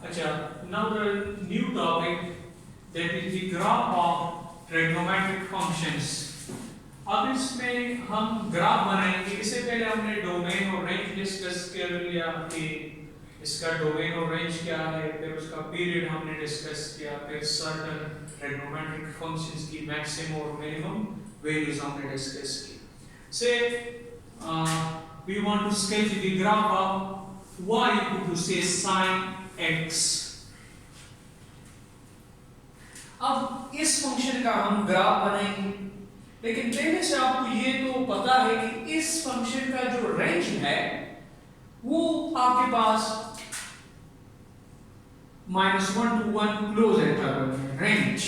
अच्छा, now the new topic, that is the graph of trigonometric functions. अब इसमें हम ग्राफ बनाएंगे. इससे पहले हमने डोमेन और रेंज डिस्कस कर लिया कि इसका डोमेन और रेंज क्या है, फिर उसका पीरियड हमने डिस्कस किया, फिर सर्टेन ट्रिगोनोमेट्रिक फंक्शंस की मैक्सिमम और मिनिमम वैल्यूज हमने डिस्कस की. से we want to sketch the graph of y equal to say sin x. अब इस फंक्शन का हम ग्राफ बनाएंगे, लेकिन पहले से आपको ये तो पता है कि इस फंक्शन का जो रेंज है वो आपके पास -1 to 1 क्लोज इंटरवल में रेंज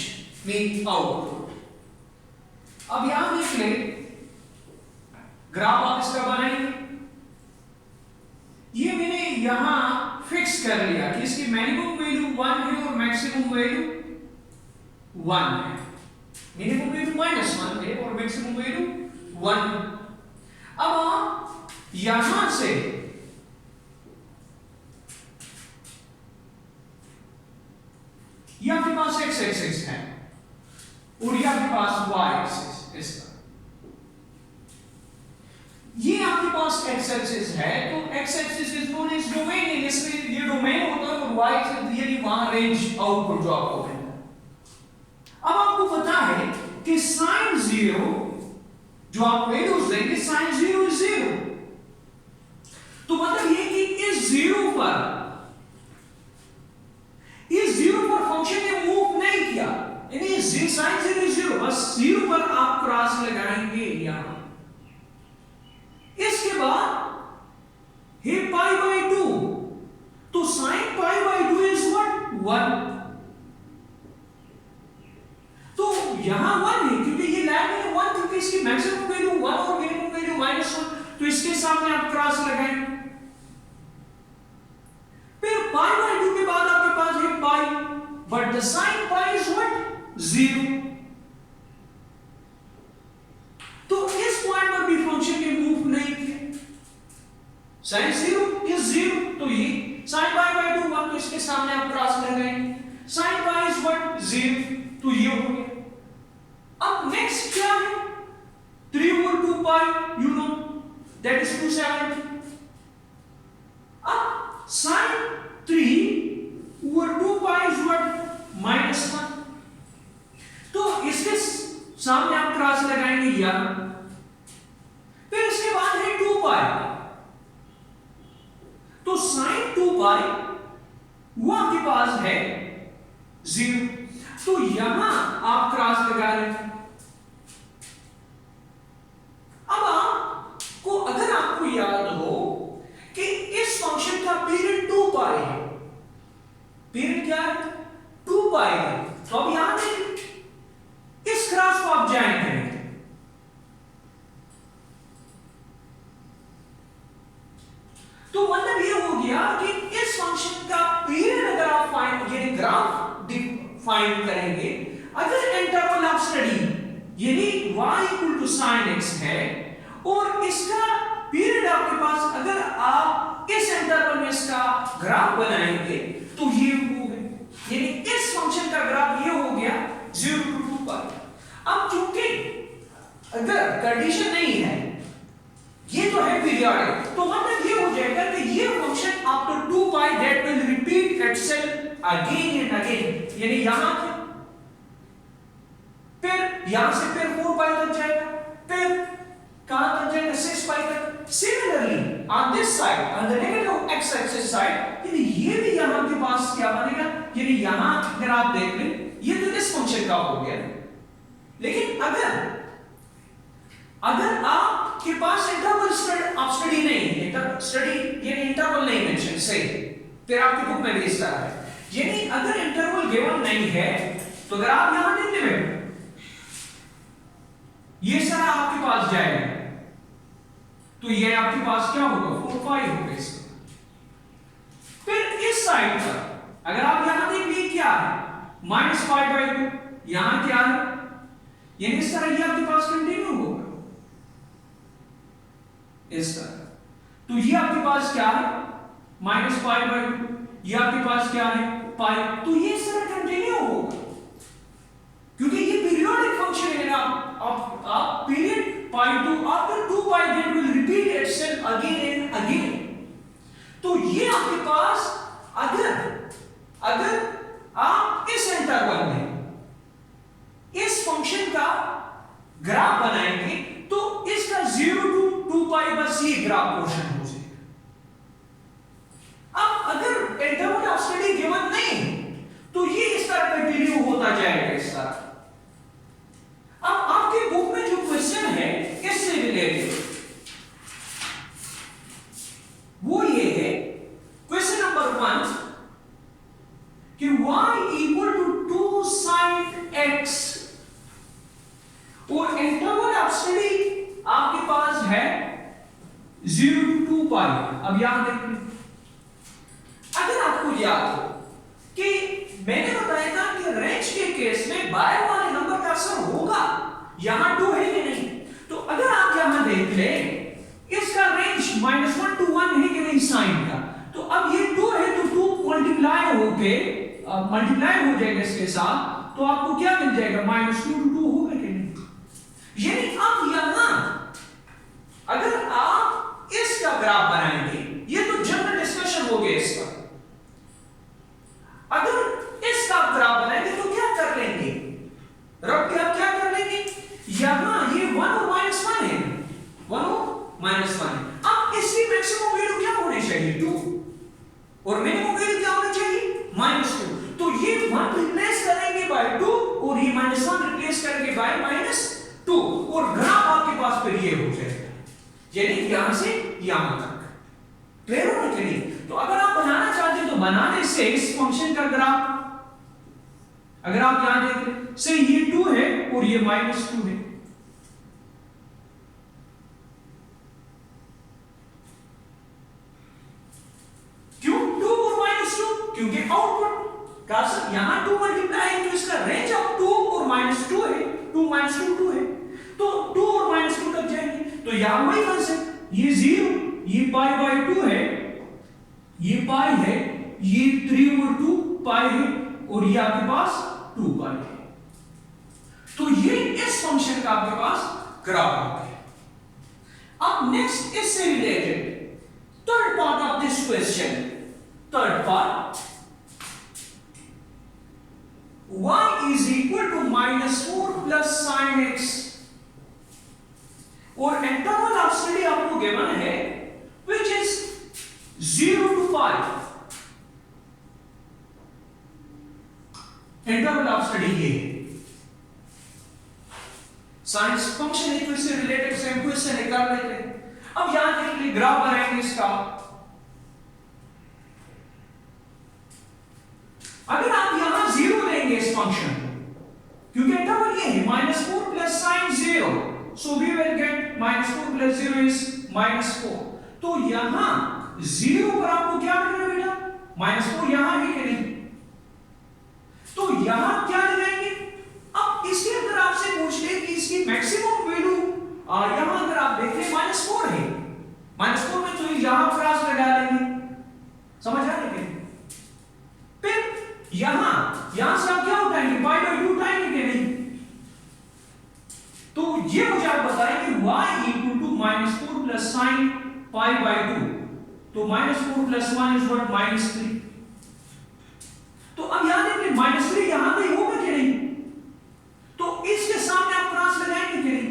मीन आउटपुट. अब यहां देख ले, ग्राफ आप इसका बनाएंगे. ये मैंने यहां फिक्स कर लिया कि इसकी मिनिमम वैल्यू 1 है और मैक्सिमम वैल्यू 1 है. मिनिमम वैल्यू -1 है और मैक्सिमम वैल्यू 1. अब आप यहां से ये आपके पास x एक्सिस है और ये आपके पास y एक्सिस इसका. ये आपके पास x एक्सिस है, तो x axis is known as domain. इसमें ये डोमेन होता है और y एक्सिस ये वहां रेंज आउटपुट जो आपको है. अब आपको पता है कि sin 0 जो आप वैल्यूज देंगे, sin 0 is 0. तो मतलब ये कि इस 0 पर फंक्शन ने मूव नहीं किया, यानी sin 0 is 0, बस 0 पर आप क्रॉस लगाएंगे यहां. इसके बाद है पाई बाय 2, तो sin pi by 2 is what 1. तो यहां 1 है क्योंकि ये लाइन में 1, क्योंकि इसकी मैक्सिमम वैल्यू 1 और मिनिमम वैल्यू -1, तो इसके सामने आप क्रॉस लगाएं. फिर पाई बाय 2 के बाद आपके पास है pi, but the sin pi is what 0. तो इस पॉइंट पर भी फंक्शन ने मूव नहीं किया. sin 0 is 0, तो ये sin पाई बाय 2 1, तो इसके सामने आप क्रॉस लगाएंगे. sin पाई इज व्हाट 0, तो ये हो गया. अब नेक्स्ट क्या है, 3 over 2 pi, you know that is 270. अब sin 3 over 2 pi is what -1, तो इसके सामने आप क्रॉस लगाएंगे यहां. फिर इसके बाद है 2 pi, तो sin 2 pi वो आपके पास है 0, तो यहां आप क्रॉस लगा रहे हैं. अब आपको, अगर आपको याद हो कि इस फंक्शन का पीरियड 2 पाई है, पीरियड क्या है 2 पाई है, तो अब यहां देखिए इस क्रॉस को आप ज्वाइन करेंगे. तो मतलब ये हो गया कि इस फंक्शन का पीरियड अगर आप फाइंड, यानी ग्राफ फाइंड करेंगे, अगर इंटरवल ऑफ स्टडी यानी y equal to sin x है और इसका पीरियड आपके पास, अगर आप इस इंटरवल में इसका ग्राफ बनाएंगे तो ये वो है, यानी इस फंक्शन का ग्राफ ये हो गया 0 to 2 पर. अब चूंकि अगर कंडीशन नहीं है, ये तो है पीरियोडिक, तो मतलब ये हो जाएगा कि ये function after 2 pi that will repeat itself again and again, यानी यहां से फिर यहां से फिर 4 पाई तक जाएगा, फिर कहां तक जाएगा 6 पाई तक. Similarly on this side, on the negative x axis side, यानी ये भी यहां के पास क्या बनेगा, यानी यहां अगर आप देख लें, ये तो इस फंक्शन का हो गया. लेकिन अगर आपके पास इंटरवल ऑफ स्टडी नहीं है, स्टडी यानी इंटरवल नहीं मेंशन सही, फिर आपकी बुक में भी इस तरह है, यानी अगर इंटरवल गिवन नहीं है, तो अगर आप यहां देख लें ये सारा आपके पास जाएगा, तो ये आपके पास क्या होगा 4 5 होगा इसका. फिर इस साइड पर अगर आप यहां देख लीजिए क्या है -5/2, यहां क्या है, यानी इस तरह ये आपके पास कंटिन्यू होगा इस तरह. तो ये आपके पास क्या है -5/2, ये आपके पास क्या है पाई, तो ये इस तरह कंटिन्यू होगा क्योंकि ये पीरियोडिक फंक्शन है ना। आप period pi two after 2 pi that will repeat itself again and again. तो ये आपके पास अगर आप इस इंटरवल में इस फंक्शन का ग्राफ बनाएंगे तो इसका 0 to 2 पाई बस ये ग्राफ पोर्शन हो जाएगा। अब अगर इंटरवल ऑफ स्टडी गिवन नहीं तो ये इस तरह कंटिन्यू होता जाएगा इस तरह। अब आपके बुक में जो क्वेश्चन है इससे रिलेटेड वो ये है क्वेश्चन नंबर 1 कि y equal to 2 sin x और इंटरवल ऑफ स्टडी आपके पास है 0 to 2 पाई। अब यहां देखिए, अगर आपको याद हो कि मैंने बताया था कि रेंज के केस में बाय वाले नंबर का असर होगा, यहां 2 है कि नहीं। तो अगर आप यहां देख ले इसका रेंज -1 to 1 है कि नहीं साइन का, तो अब ये 2 है तो 2 मल्टीप्लाई हो जाएगा इसके साथ, तो आपको क्या मिल जाएगा -2 to 2 होगा कि नहीं। यानी अब यहां अगर आप इसका ग्राफ बनाएंगे, ये तो जनरल डिस्कशन हो गया इसका, अगर इसका ग्राफ बनाएंगे तो क्या कर लेंगे, रख के आप क्या कर लेंगे, यहां ये 1 और -1 है, 1 और -1 है। अब इसकी मैक्सिमम वैल्यू क्या होनी चाहिए 2 और मिनिमम वैल्यू क्या होनी चाहिए -2। तो ये 1 रिप्लेस करेंगे बाय 2 और ये -1 रिप्लेस करेंगे बाय -2 और ग्राफ आपके पास फिर ये हो जाएगा, यानी यहां से यहां तक। क्लियर होना चाहिए। तो अगर आप बनाना चाहते हैं तो बनाने से इस फंक्शन का ग्राफ अगर आप यहां देखें से ये 2 है और ये -2 है, क्यों 2 और -2, क्योंकि आउटपुट का यहां 2 मल्टीप्लाई है तो इसका रेंज अब 2 और -2 है, 2 -2 2 है, तो 2 और -2 तक जाएंगे। तो यहां वही कंसेप्ट, ये 0 ये पाई बाय 2 है, ये पाई है, ये 3 over 2 पाई है और ये आपके पास 2 पाई है। तो ये इस फंक्शन का आपके पास ग्राफ आ गया। अब नेक्स्ट इससे related third part of this question, third part y is equal to -4 plus sin x और इंटरवल ऑफ स्टडी आपको गिवन है which is 0 to 5। Interval of study ये साइंस फंक्शन इक्वल से रिलेटेड सेम क्वेश्चन कर लेते हैं। अब यहां देख लीजिए ग्राफ बनाएंगे इसका। अगर आप यहां 0 लेंगे इस फंक्शन क्योंकि इंटरवल ये है -4 plus sin 0, so we will get -4 plus 0 is -4। तो यहां 0 पर आपको क्या मिलेगा बेटा -4, यहां है कि नहीं, तो यहां क्या लगाएंगे। अब इसके अंदर आपसे पूछ ले कि इसकी मैक्सिमम वैल्यू यहां अगर आप देख ले -4 है, -4 में तो यहां क्रॉस लगा लेंगे, समझ आ रही है। फिर यहां से आप क्या उठाएंगे पाई बाय 2 उठाएंगे कि नहीं। तो ये मुझे आप बताएं कि y equal to -4 plus sin pi by 2, तो -4 प्लस 1 इज व्हाट -3। तो अब याद है कि -3 यहां पे होगा कि नहीं, तो इसके सामने आप क्रॉस लगाएंगे कि नहीं,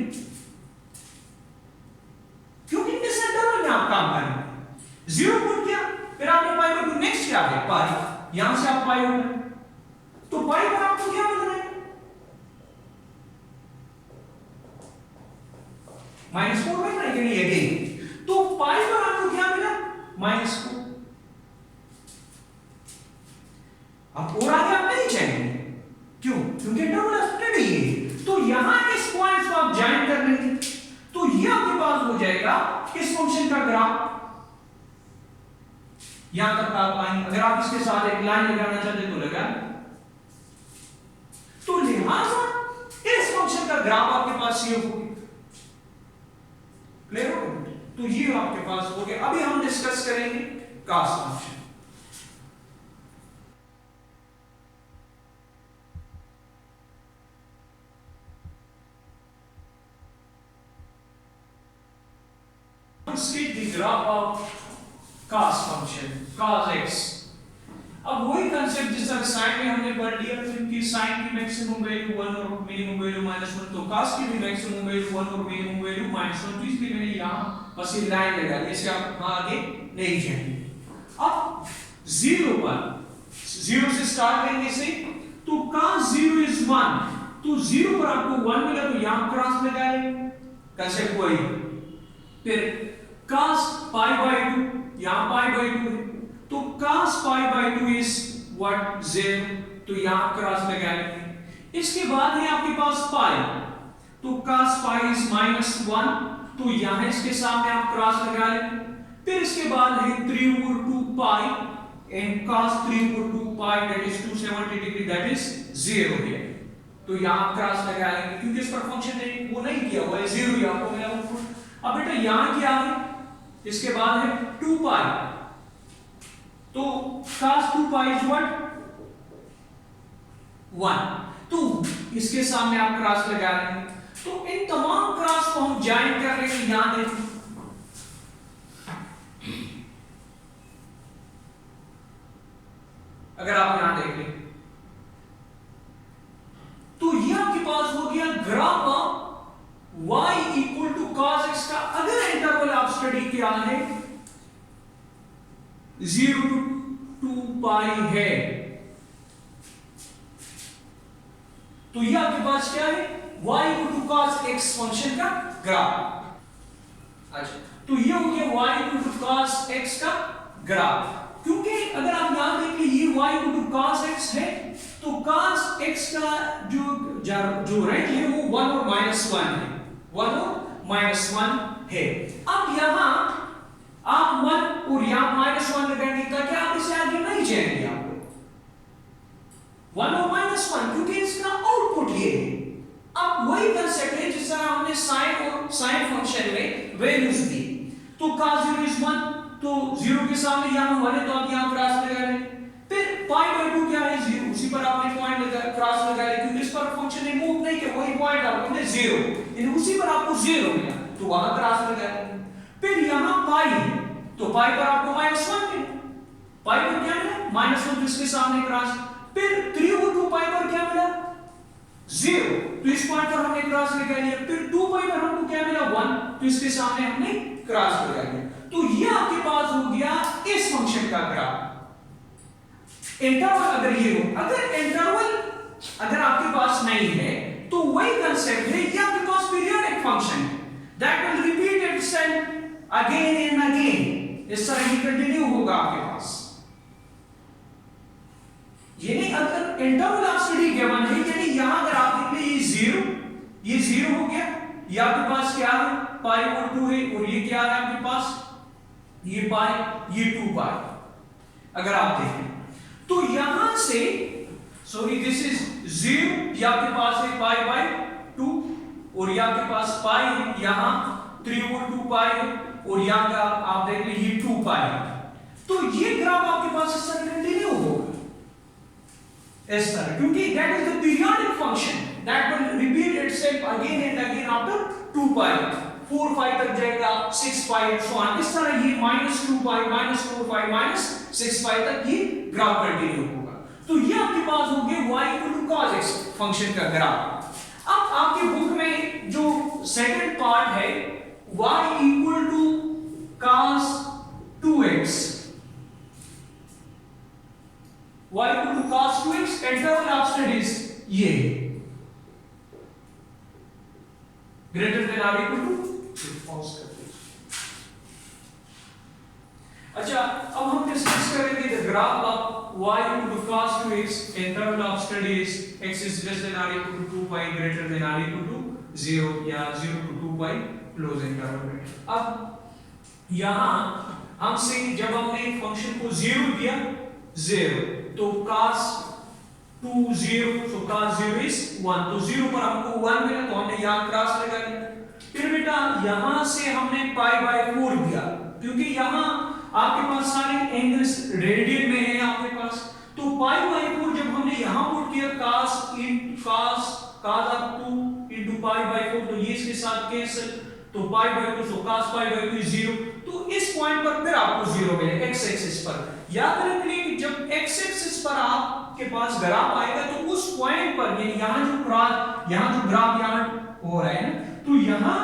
क्योंकि इस इंटरवल में आप काम करेंगे। 0 पुट किया, फिर आपने पाई बाय 2, नेक्स्ट क्या है पाई, यहां से आप पाई उठाएं, तो पाई पर आपको क्या मिल रहा है -4 मिल रहा है कि नहीं अगेन, तो पाई पर आपको क्या मिला -4। अब और आगे आप नहीं जाएंगे, क्यों, क्योंकि इंटरवल ऑफ स्टडी है। तो यहां इस पॉइंट को आप ज्वाइन कर लेंगे, तो ये आपके पास हो जाएगा इस फंक्शन का ग्राफ। यहां तक आप आएंगे, अगर आप इसके साथ एक लाइन लगाना चाहते तो लगा, तो लिहाजा इस फंक्शन का ग्राफ आपके पास ये होगा। क्लियर हो, तो ये आपके पास हो गया। अभी हम डिस्कस करेंगे cos function. to sketch the graph of cos function cos x। अब वही कंसेप्ट जिस तरह साइन में हमने पढ़ लिया कि साइन की मैक्सिमम वैल्यू 1 और मिनिमम वैल्यू -1, तो cos की भी मैक्सिमम वैल्यू 1 और मिनिमम वैल्यू -1, तो इसलिए मैंने यहाँ बस ये लाइन लगा दी, इससे आप आगे नहीं जाएंगे। अब 0 पर 0 से स्टार्ट करेंगे इसे, तो cos 0 is 1, तो 0 पर आपको 1 मिला तो यहाँ क्रॉस लगा लेंगे, कंसेप्ट वही। फिर cos pi by 2, यहाँ pi by 2 है, तो cos pi by 2 is what 0, तो यहाँ क्रॉस लगा लेंगे। इसके बाद है आपके पास pi, तो cos pi is -1, तो यहाँ इसके सामने आप क्रॉस लगा लेंगे। फिर इसके बाद है 3 over 2 pi and cos 3 over 2 pi that is 270 degree that is 0 है, तो यहाँ क्रॉस लगा लेंगे क्योंकि इस पर फंक्शन ने वो नहीं किया हुआ है, 0 ही आपको मिला हुआ। अब बेटा यहाँ क्या है, इसके बाद है 2 pi, तो cos 2 pi is what 1, तो इसके सामने आप क्रॉस लगा लेंगे। तो इन तमाम क्रॉस को हम ज्वाइन कर लेंगे, यहां देखें अगर आप यहां देख लें तो ये आपके पास हो गया graph of y equal to cos x का। अगर इंटरवल आप स्टडी किया है 0 to 2 pi है, तो ये आपके पास क्या है y equal to cos x function का ग्राफ। अच्छा, तो ये हो गया y equal to cos x का ग्राफ। क्योंकि अगर आप यहां देख लीजिए ये y equal to cos x है, तो cos x का जो रेंज है वो 1 और -1 है, 1 और -1 है। अब यहां आप 1 और यहां -1 लगाएंगे ताकि आप इसे आगे नहीं जाएंगे, आप 1 और -1 क्योंकि इसका आउटपुट ये है। अब वही कंसेप्ट है जिस तरह हमने साइन फंक्शन में वैल्यूज दी, तो cos 0 is 1, तो 0 के सामने यहां 1 है तो आप यहां क्रॉस लगा लें। फिर pi by 2 क्या है 0, उसी पर आपने पॉइंट लगा क्रॉस लगा लिया क्योंकि इस पर फंक्शन ने मूव नहीं किया, वही पॉइंट आपने 0, यानी उसी पर आपको 0 मिला तो वहां क्रॉस लगा लिया। फिर यहां pi है तो pi पर आपको -1 मिला, pi पर क्या मिला -1, तो इसके सामने क्रॉस। फिर 3 over 2 pi पर क्या मिला 0, तो इस पॉइंट पर हमने क्रॉस लगा लिया। फिर 2 pi पर हमको क्या मिला 1, तो इसके सामने हमने क्रॉस लगा लिया। तो ये आपके पास हो गया इस फंक्शन का ग्राफ। इंटरवल अगर ये हो, अगर इंटरवल अगर आपके पास नहीं है तो वही कंसेप्ट है, ये आपके पास पीरियोडिक फंक्शन है that will repeat itself again and again, इस तरह ही कंटिन्यू होगा आपके पास। यानी अगर इंटरवल आप स्टडी गिवन है, यानी यहां अगर आप देख ले ये 0 हो गया, ये आपके पास क्या है pi over 2 है, और ये क्या है आपके पास ये pi, ये 2 pi। अगर आप देखें तो यहां से सॉरी दिस इज 0, ये आपके पास है pi by 2, और ये आपके पास pi है, यहां 3 over 2 pi है, और यहां का आप देख लीजिए 2 pi है। तो ये ग्राफ आपके पास इस तरह कंटिन्यू होगा इस तरह, क्योंकि that is the periodic function that will repeat itself again and again after 2 pi, 4 pi तक जाएगा, 6 pi सो ऑन, इस तरह ये -2 pi -4 pi -6 pi तक ये ग्राफ कंटिन्यू होगा। तो ये आपके पास हो गया y equal to cos x function का ग्राफ। अब आपके बुक में जो सेकंड पार्ट है y equal to cos 2x, y equal to cos 2x, interval of studies ये greater than or equal to pause कर दीजिए। अच्छा, अब हम डिस्कस करेंगे the graph of y equal to cos 2x, interval of study is x is less than or equal to 2 pi, greater than or equal to 0 या 0 to 2 pi close interval में। अब यहां हमसे जब हमने फंक्शन को 0 दिया 0, तो cos 2 0, so cos 0 is 1, तो 0 पर हमको 1 मिला तो हमने यहां क्रॉस लगा लिया। फिर बेटा यहां से हमने pi by 4 दिया, क्योंकि यहां आपके पास सारे एंगल्स रेडियन में है आपके पास, तो pi by 4 जब हमने यहां पुट किया cos up 2 into pi by 4, तो ये इसके साथ कैंसिल, तो pi by 2 so cos pi by 2 is 0, इस पॉइंट पर फिर आपको 0 मिलेगा x एक्सिस पर। याद रखिए कि जब x एक्सिस पर आपके पास ग्राफ आएगा तो उस पॉइंट पर यानी यहां जो ग्राफ यहां हो रहा है ना, तो यहां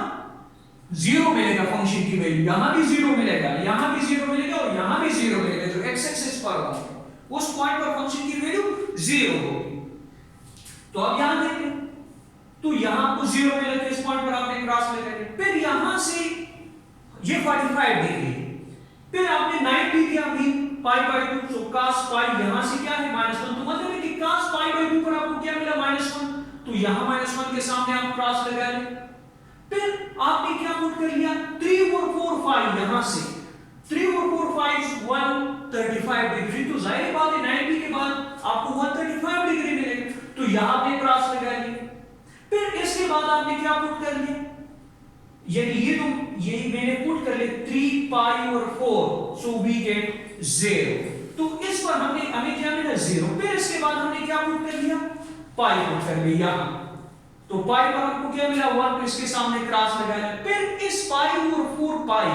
0 मिलेगा फंक्शन की वैल्यू, यहां भी 0 मिलेगा, यहां भी 0 मिलेगा और यहां भी 0 मिलेगा। जो x एक्सिस पर होगा उस पॉइंट पर फंक्शन की वैल्यू 0 होगी। तो अब यहां देखें तो यहां आपको 0 मिला तो इस पॉइंट पर आपने क्रॉस लगा दिया। फिर यहां से ये 45 डिग्री, फिर आपने 90 दिया भी पाई बाय 2, तो cos पाई यहां से क्या है -1, तो मतलब है कि cos पाई बाय 2 पर आपको क्या मिला -1, तो यहां -1 के सामने आप क्रॉस लगा लें। फिर आपने क्या पुट कर लिया 3 और 4 5, यहां से 3 और 4 5 135 डिग्री, तो जाहिर बात है 90 के बाद आपको 135 डिग्री मिलेगा, तो यहां आपने क्रॉस लगा लिया। फिर इसके बाद आपने क्या पुट कर लिया, यानी यही मैंने पुट कर लिया 3 पाई और 4, सो वी गेट 0। तो इस पर हमें क्या मिला 0। फिर इसके बाद हमने क्या पुट कर लिया पाई पुट कर लिया यहां, तो पाई पर आपको क्या मिला 1, तो इसके सामने क्रॉस लगाया। फिर इस पाई और 4 पाई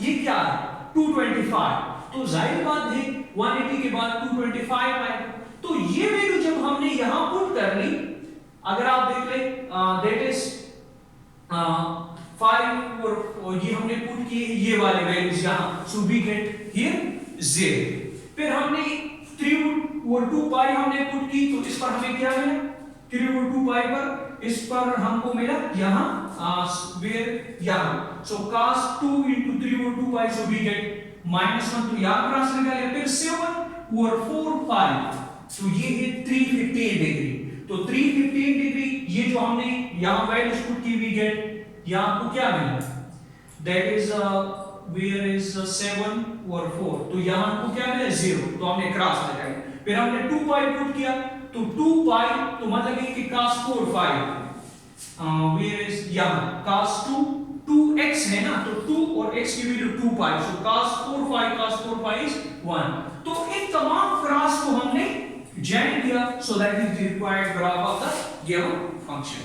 ये क्या है 225, तो जाहिर बात है 180 के बाद 225 आएगा। तो ये वैल्यू जब हमने यहां पुट कर ली, अगर आप देख ले दैट इज 5 और ये हमने पुट किए ये वाले वैल्यूज यहां, सो वी गेट हियर 0। फिर हमने 3 और 2 पाई हमने पुट की, तो इस पर हमें क्या मिला 3 और 2 पाई पर इस पर हमको मिला यहां वेयर यहां, सो cos 2 into 3 और 2 पाई, सो वी गेट -1, तो यहां क्रॉस लगा लिया। फिर 7 और 4 पाई, तो ये है 315 डिग्री, तो 315 डिग्री ये जो हमने यहां वैल्यूज पुट की वी गेट, यहां आपको क्या मिला दैट इज वेयर इज 7 और 4, तो यहां आपको क्या मिला 0, तो हमने क्रॉस लगाया। फिर हमने 2 पाई पुट किया, तो 2 पाई तो मतलब है कि cos 4 5 वेयर इज यहां cos 2x है ना, तो 2 और x की value 2 pi, so cos 4 5 is 1। तो इन तमाम क्रॉस को हमने जॉइन किया, so that is the required graph of the given function.